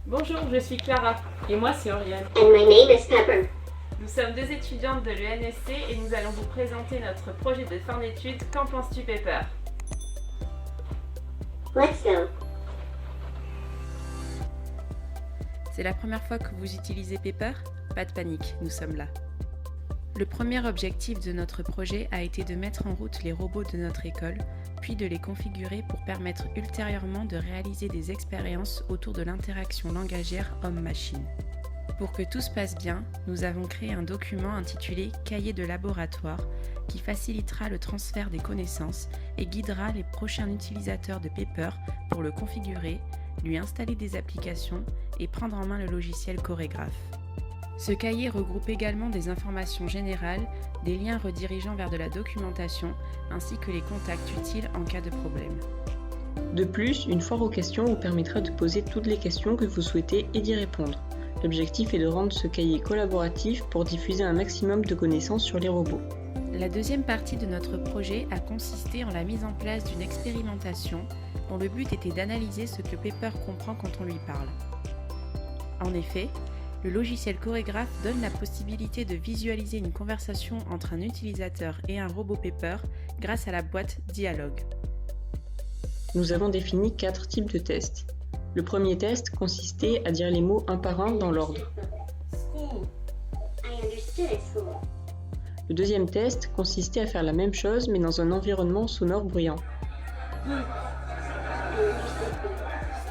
Bonjour, je suis Clara. Et moi, c'est Oriane. And my name is Pepper. Nous sommes deux étudiantes de l'ENSC et nous allons vous présenter notre projet de fin d'études. Qu'en penses-tu, Pepper? Let's go. C'est la première fois que vous utilisez Pepper? Pas de panique, nous sommes là. Le premier objectif de notre projet a été de mettre en route les robots de notre école, puis de les configurer pour permettre ultérieurement de réaliser des expériences autour de l'interaction langagière homme-machine. Pour que tout se passe bien, nous avons créé un document intitulé « Cahier de laboratoire » qui facilitera le transfert des connaissances et guidera les prochains utilisateurs de Pepper pour le configurer, lui installer des applications et prendre en main le logiciel chorégraphe. Ce cahier regroupe également des informations générales, des liens redirigeant vers de la documentation, ainsi que les contacts utiles en cas de problème. De plus, une foire aux questions vous permettra de poser toutes les questions que vous souhaitez et d'y répondre. L'objectif est de rendre ce cahier collaboratif pour diffuser un maximum de connaissances sur les robots. La deuxième partie de notre projet a consisté en la mise en place d'une expérimentation dont le but était d'analyser ce que Pepper comprend quand on lui parle. En effet, le logiciel chorégraphe donne la possibilité de visualiser une conversation entre un utilisateur et un robot Pepper grâce à la boîte Dialogue. Nous avons défini 4 types de tests. Le premier test consistait à dire les mots un par un dans l'ordre. School. I understood at school. Le deuxième test consistait à faire la même chose mais dans un environnement sonore bruyant. I understood food.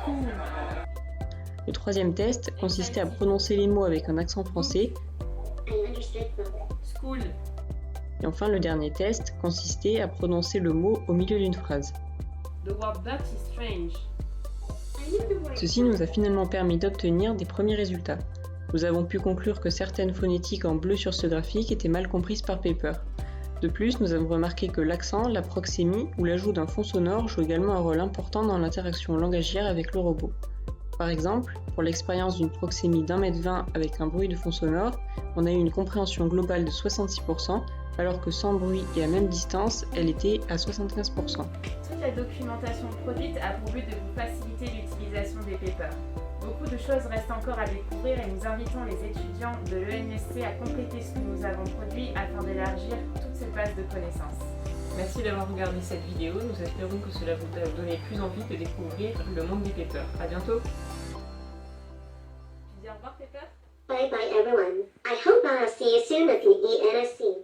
School. Le troisième test consistait à prononcer les mots avec un accent français. I understood food. School. Et enfin, le dernier test consistait à prononcer le mot au milieu d'une phrase. The word that is strange. I knew the word. Ceci nous a finalement permis d'obtenir des premiers résultats. Nous avons pu conclure que certaines phonétiques en bleu sur ce graphique étaient mal comprises par Pepper. De plus, nous avons remarqué que l'accent, la proxémie ou l'ajout d'un fond sonore jouent également un rôle important dans l'interaction langagière avec le robot. Par exemple, pour l'expérience d'une proxémie d'1,20 m avec un bruit de fond sonore, on a eu une compréhension globale de 66%, alors que sans bruit et à même distance, elle était à 75%. Toute la documentation produite a pour but de vous faciliter l'utilisation des Pepper. Beaucoup de choses restent encore à découvrir et nous invitons les étudiants de l'ENSC à compléter ce que nous avons produit afin d'élargir toute cette base de connaissances. Merci d'avoir regardé cette vidéo, nous espérons que cela vous a donné plus envie de découvrir le monde des Pepper. À bientôt. Tu dis au revoir, Pepper? Bye bye everyone. I hope I'll see you soon at the ENSC.